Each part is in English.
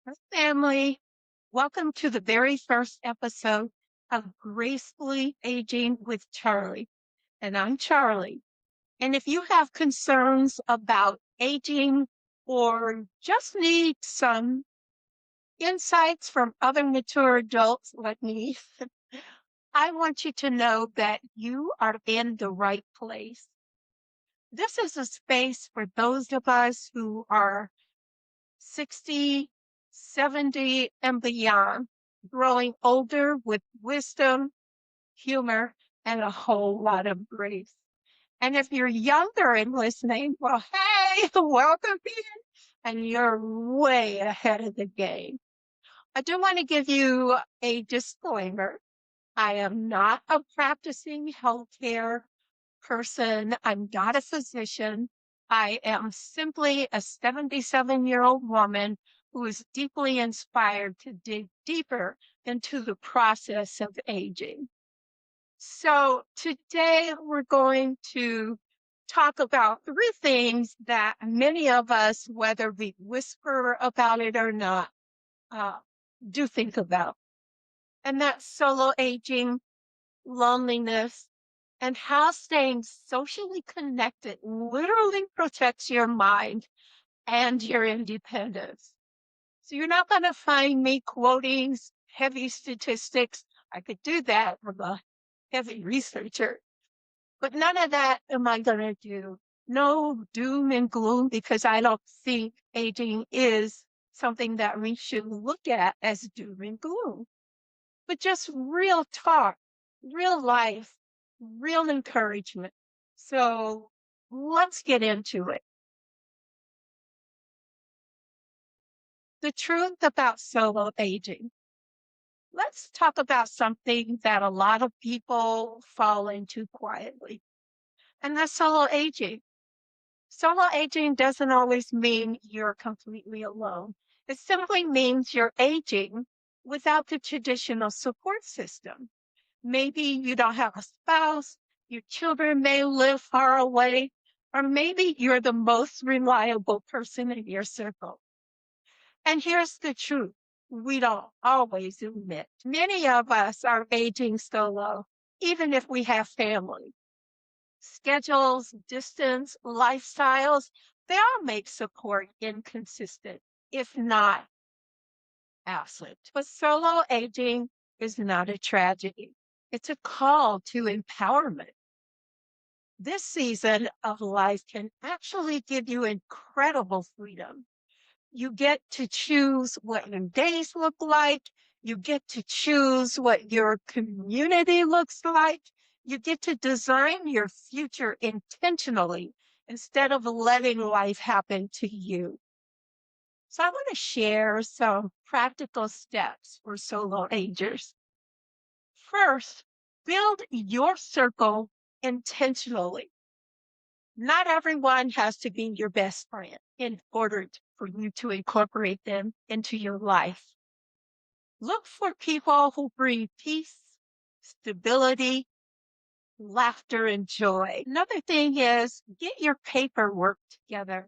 Hi, family. Welcome to the very first episode of Gracefully Aging with Charlie. And I'm Charlie. And if you have concerns about aging or just need some insights from other mature adults like me, I want you to know that you are in the right place. This is a space for those of us who are 60, 70, and beyond, growing older with wisdom, humor, and a whole lot of grace. And if you're younger and listening, well, hey, welcome in. And you're way ahead of the game. I do want to give you a disclaimer. I am not a practicing healthcare person. I'm not a physician. I am simply a 77-year-old woman who is deeply inspired to dig deeper into the process of aging. So today we're going to talk about three things that many of us, whether we whisper about it or not, uh, do think about. And that's solo aging, loneliness, and how staying socially connected literally protects your mind and your independence. So you're not going to find me quoting heavy statistics. I could do that from a heavy researcher, but none of that am I going to do. No doom and gloom, because I don't think aging is something that we should look at as doom and gloom, but just real talk, real life, real encouragement. So let's get into it. The truth about solo aging. Let's talk about something that a lot of people fall into quietly, and that's solo aging. Solo aging doesn't always mean you're completely alone. It simply means you're aging without the traditional support system. Maybe you don't have a spouse, your children may live far away, or maybe you're the most reliable person in your circle. And here's the truth we don't always admit. Many of us are aging solo, even if we have family. Schedules, distance, lifestyles, they all make support inconsistent, if not absent. But solo aging is not a tragedy. It's a call to empowerment. This season of life can actually give you incredible freedom. You get to choose what your days look like. You get to choose what your community looks like. You get to design your future intentionally instead of letting life happen to you. So I want to share some practical steps for solo agers. First, build your circle intentionally. Not everyone has to be your best friend in order for you to incorporate them into your life. Look for people who bring peace, stability, laughter, and joy. Another thing is get your paperwork together.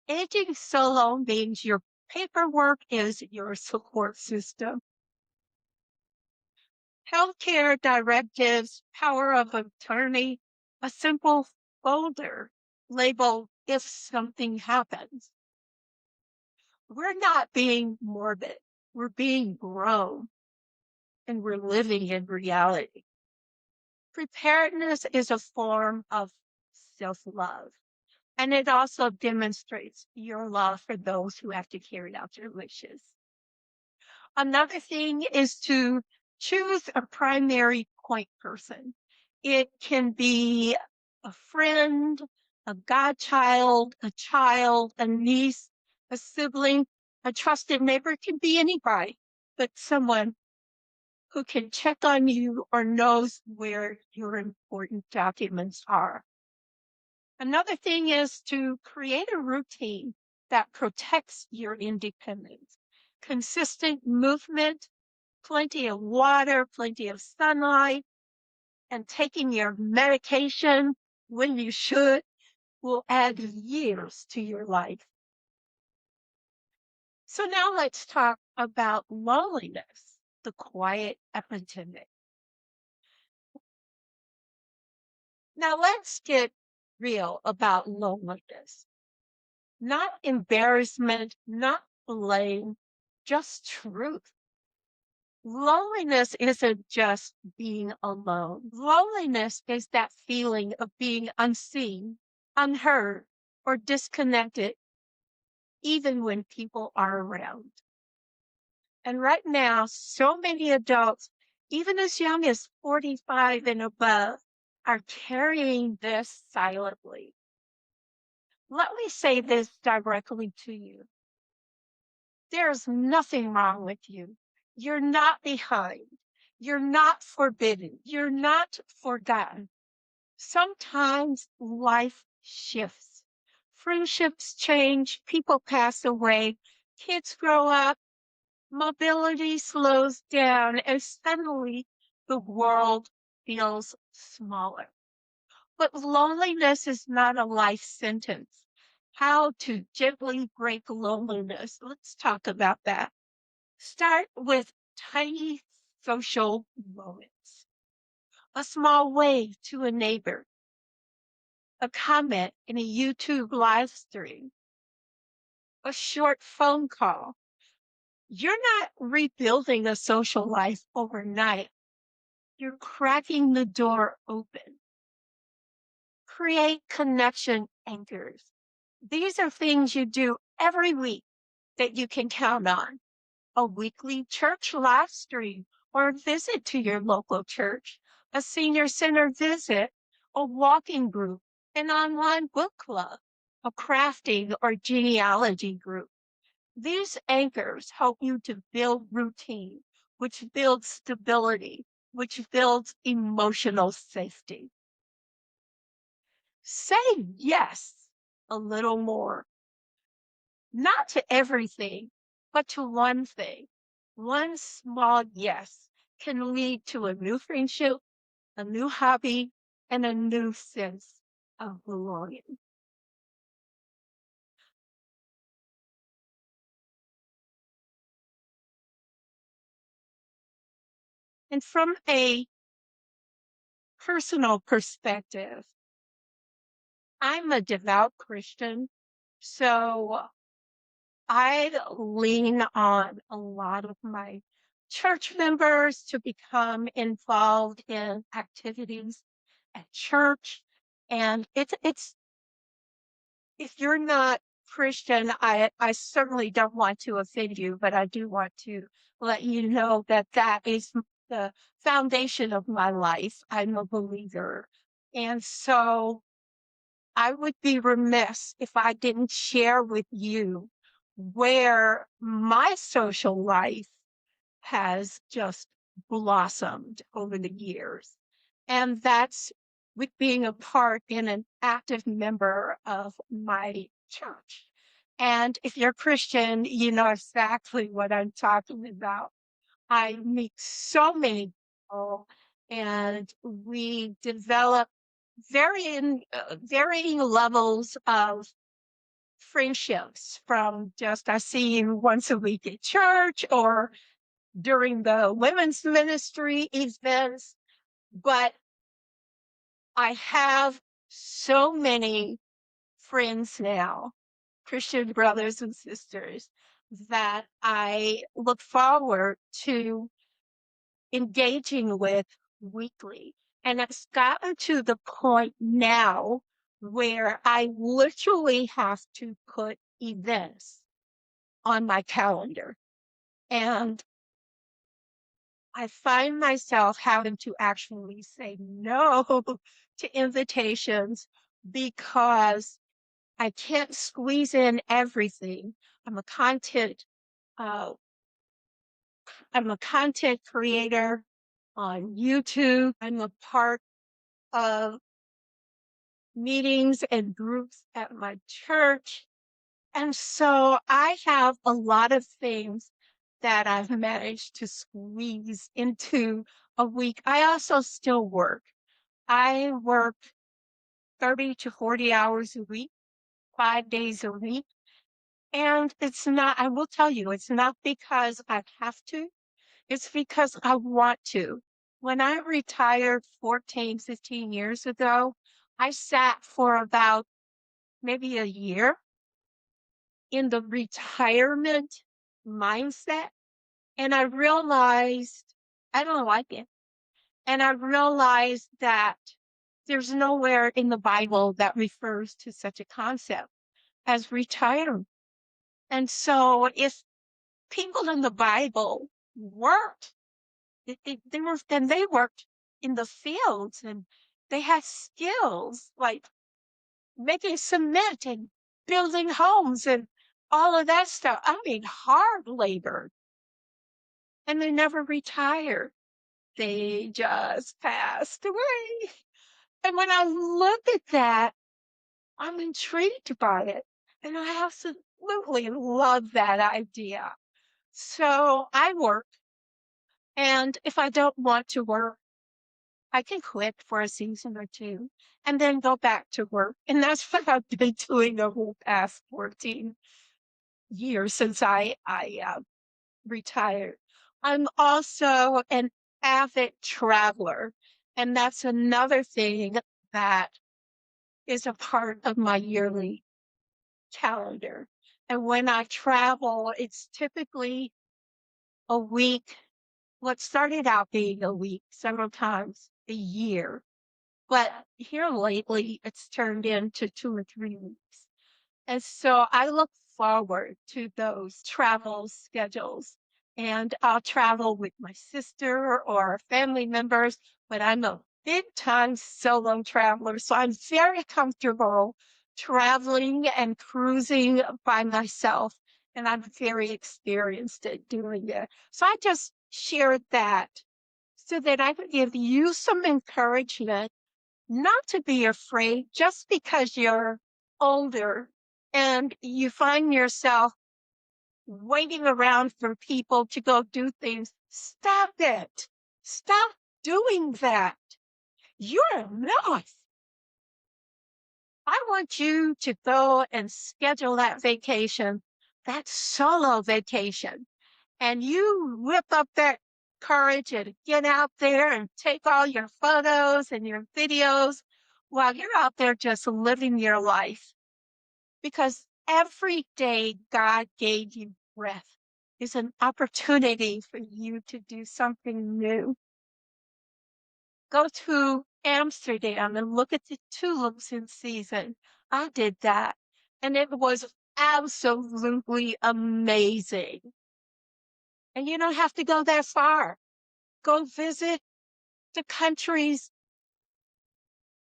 Aging solo means your paperwork is your support system. Healthcare directives, power of attorney, a simple folder labeled if something happens. We're not being morbid. We're being grown and we're living in reality. Preparedness is a form of self-love. And it also demonstrates your love for those who have to carry out your wishes. Another thing is to choose a primary point person. It can be a friend, a godchild, a child, a niece, a sibling, a trusted neighbor. It can be anybody, but someone who can check on you or knows where your important documents are. Another thing is to create a routine that protects your independence. Consistent movement, plenty of water, plenty of sunlight, and taking your medication when you should will add years to your life. So now let's talk about loneliness, the quiet epidemic. Now let's get real about loneliness. Not embarrassment, not blame, just truth. Loneliness isn't just being alone. Loneliness is that feeling of being unseen, unheard, or disconnected, even when people are around. And right now, so many adults, even as young as 45 and above, are carrying this silently. Let me say this directly to you. There's nothing wrong with you. You're not behind. You're not forbidden. You're not forgotten. Sometimes life shifts. Friendships change. People pass away. Kids grow up. Mobility slows down. And suddenly the world feels smaller. But loneliness is not a life sentence. How to gently break loneliness. Let's talk about that. Start with tiny social moments. A small wave to a neighbor, a comment in a YouTube live stream, a short phone call. You're not rebuilding a social life overnight. You're cracking the door open. Create connection anchors. These are things you do every week that you can count on. A weekly church live stream or a visit to your local church, a senior center visit, a walking group, an online book club, a crafting or genealogy group. These anchors help you to build routine, which builds stability, which builds emotional safety. Say yes a little more, not to everything, but to one thing. One small yes can lead to a new friendship, a new hobby, and a new sense of belonging. And from a personal perspective, I'm a devout Christian, so I lean on a lot of my church members to become involved in activities at church. And it's if you're not Christian, I certainly don't want to offend you, but I do want to let you know that that is the foundation of my life. I'm a believer. And so I would be remiss if I didn't share with you where my social life has just blossomed over the years. And that's with being a part and an active member of my church. And if you're Christian, you know exactly what I'm talking about. I meet so many people and we develop varying levels of friendships from just I see you once a week at church or during the women's ministry events, but I have so many friends now, Christian brothers and sisters, that I look forward to engaging with weekly. And it's gotten to the point now where I literally have to put events on my calendar. And I find myself having to actually say no to invitations because I can't squeeze in everything. I'm a content uh, I'm a content creator on YouTube. I'm a part of meetings and groups at my church. And so I have a lot of things that I've managed to squeeze into a week. I also still work. I work 30 to 40 hours a week, 5 days a week. And it's not, I will tell you, it's not because I have to, it's because I want to. When I retired 14, 15 years ago, I sat for about maybe a year in the retirement mindset. And I realized I don't like it. And I realized that there's nowhere in the Bible that refers to such a concept as retirement. And so if people in the Bible worked, they worked in the fields and they had skills like making cement and building homes and all of that stuff. I mean, hard labor. And they never retired. They just passed away. And when I look at that, I'm intrigued by it. And I absolutely love that idea. So I work. And if I don't want to work, I can quit for a season or two and then go back to work. And that's what I've been doing the whole past 14 years since I retired. I'm also an avid traveler, and that's another thing that is a part of my yearly calendar. And when I travel, it's typically a week. What started out being a week, several times a year. But here lately, it's turned into 2 or 3 weeks. And so I look forward to those travel schedules. And I'll travel with my sister or family members, but I'm a big time solo traveler. So I'm very comfortable traveling and cruising by myself. And I'm very experienced at doing it. So I just shared that so that I could give you some encouragement not to be afraid just because you're older and you find yourself waiting around for people to go do things. Stop it. Stop doing that. You're enough. I want you to go and schedule that vacation, that solo vacation, and you whip up that courage and get out there and take all your photos and your videos while you're out there just living your life. Because every day God gave you breath is an opportunity for you to do something new. Go to Amsterdam and look at the tulips in season. I did that, and it was absolutely amazing. And you don't have to go that far. Go visit the country's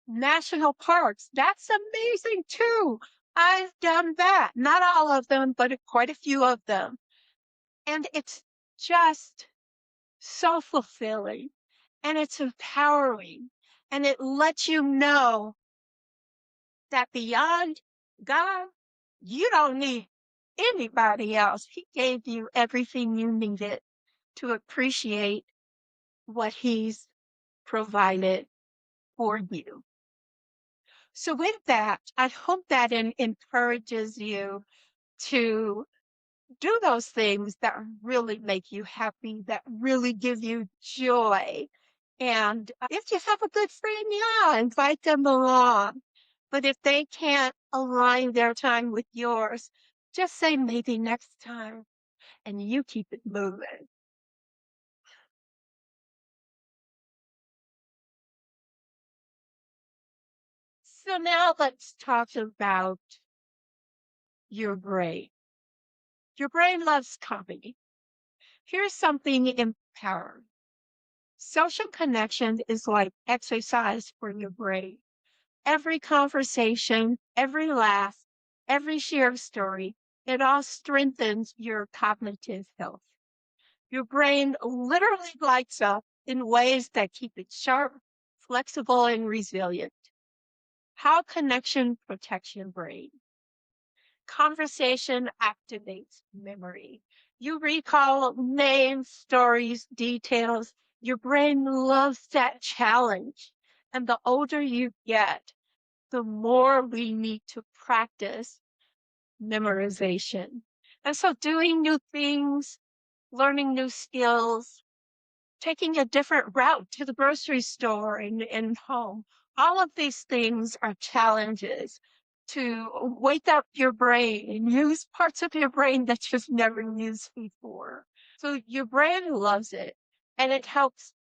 national parks. That's amazing too. I've done that. Not all of them, but quite a few of them. And it's just so fulfilling and it's empowering. And it lets you know that beyond God, you don't need anybody else. He gave you everything you needed to appreciate what He's provided for you. So, with that, I hope that encourages you to do those things that really make you happy, that really give you joy. And if you have a good friend, yeah, invite them along. But if they can't align their time with yours, just say maybe next time and you keep it moving. So now let's talk about your brain. Your brain loves company. Here's something empowering. Social connection is like exercise for your brain. Every conversation, every laugh, every shared story, it all strengthens your cognitive health. Your brain literally lights up in ways that keep it sharp, flexible, and resilient. How connection protects your brain. Conversation activates memory. You recall names, stories, details. Your brain loves that challenge. And the older you get, the more we need to practice memorization. And so doing new things, learning new skills, taking a different route to the grocery store and home. All of these things are challenges to wake up your brain and use parts of your brain that you've never used before. So your brain loves it and it helps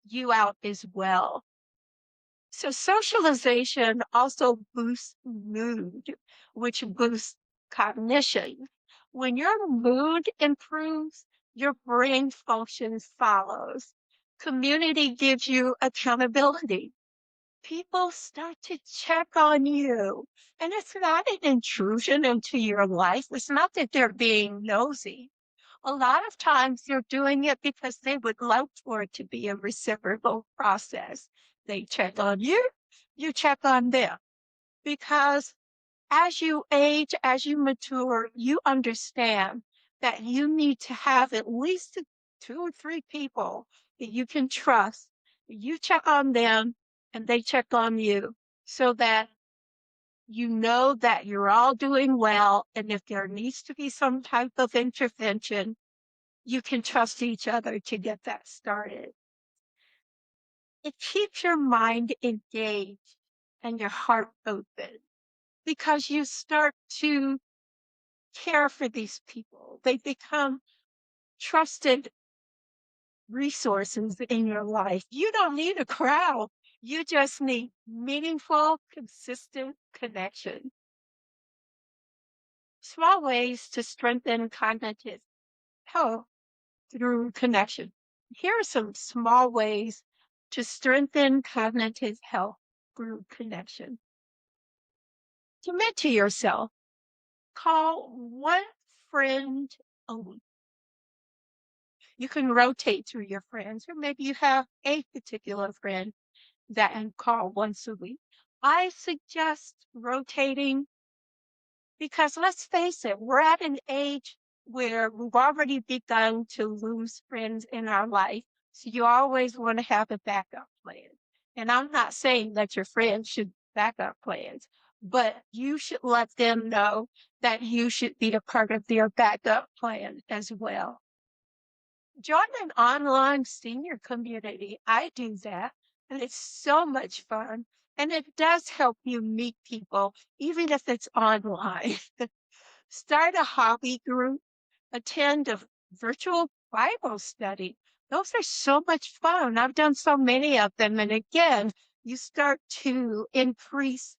you out as well. So socialization also boosts mood, which boosts cognition. When your mood improves, your brain function follows. Community gives you accountability. People start to check on you. And it's not an intrusion into your life. It's not that they're being nosy. A lot of times they're doing it because they would like for it to be a reciprocal process. They check on you, you check on them. Because as you age, as you mature, you understand that you need to have at least two or three people that you can trust. You check on them and they check on you so that you know that you're all doing well. And if there needs to be some type of intervention, you can trust each other to get that started. It keeps your mind engaged and your heart open because you start to care for these people. They become trusted resources in your life. You don't need a crowd. You just need meaningful, consistent connection. Small ways to strengthen cognitive health through connection. Here are some small ways to strengthen cognitive health through connection. Commit to yourself. Call one friend a week. You can rotate through your friends, or maybe you have a particular friend that you call once a week. I suggest rotating because let's face it, we're at an age where we've already begun to lose friends in our life. So you always want to have a backup plan. And I'm not saying that your friends should backup plans, but you should let them know that you should be a part of their backup plan as well. Join an online senior community. I do that, and it's so much fun. And it does help you meet people, even if it's online. Start a hobby group, attend a virtual Bible study. Those are so much fun. I've done so many of them. And again, you start to increase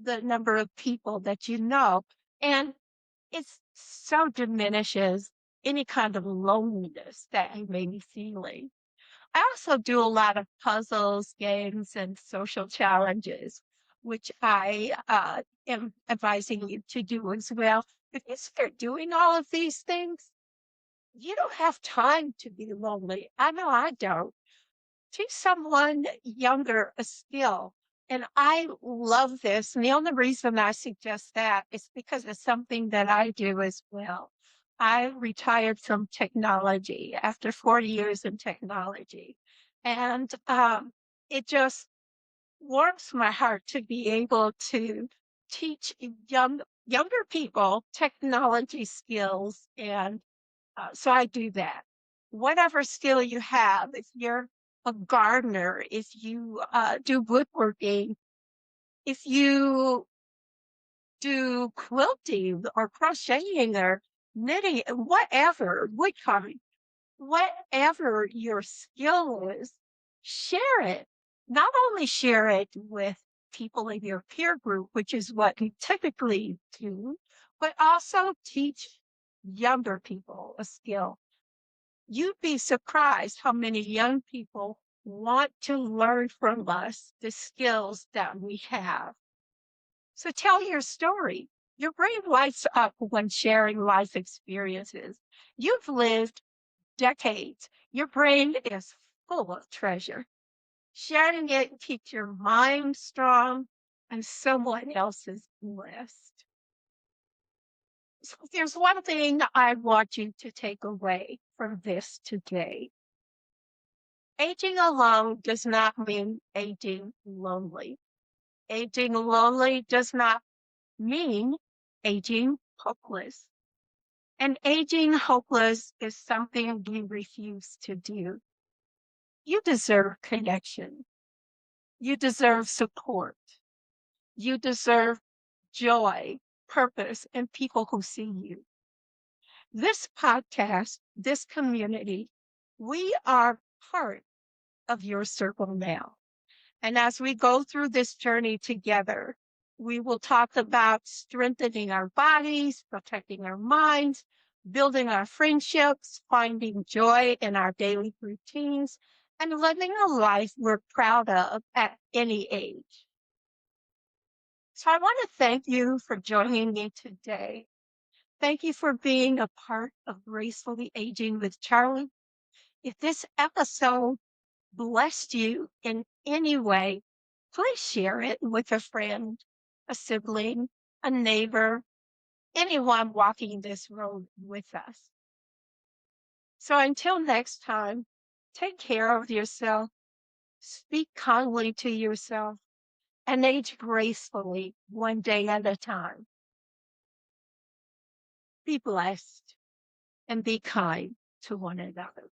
the number of people that you know. And it so diminishes any kind of loneliness that you may be feeling. I also do a lot of puzzles, games, and social challenges, which I am advising you to do as well. If you start doing all of these things, you don't have time to be lonely. I know I don't. Teach someone younger a skill. And I love this. And the only reason I suggest that is because it's something that I do as well. I retired from technology after 40 years in technology. And it just warms my heart to be able to teach younger people technology skills. And so I do that. Whatever skill you have, if you're a gardener, if you do woodworking, if you do quilting or crocheting or knitting, whatever, woodcarving, whatever your skill is, share it. Not only share it with people in your peer group, which is what you typically do, but also teach younger people a skill. You'd be surprised how many young people want to learn from us the skills that we have. So tell your story. Your brain lights up when sharing life experiences. You've lived decades. Your brain is full of treasure. Sharing it keeps your mind strong and someone else's blessed. So if there's one thing I want you to take away from this today, aging alone does not mean aging lonely. Aging lonely does not mean aging hopeless. And aging hopeless is something we refuse to do. You deserve connection. You deserve support. You deserve joy, purpose, and people who see you. This podcast, this community, we are part of your circle now. And as we go through this journey together, we will talk about strengthening our bodies, protecting our minds, building our friendships, finding joy in our daily routines, and living a life we're proud of at any age. So I want to thank you for joining me today. Thank you for being a part of Gracefully Aging with Charlie. If this episode blessed you in any way, please share it with a friend, a sibling, a neighbor, anyone walking this road with us. So until next time, take care of yourself, speak kindly to yourself, and age gracefully one day at a time. Be blessed and be kind to one another.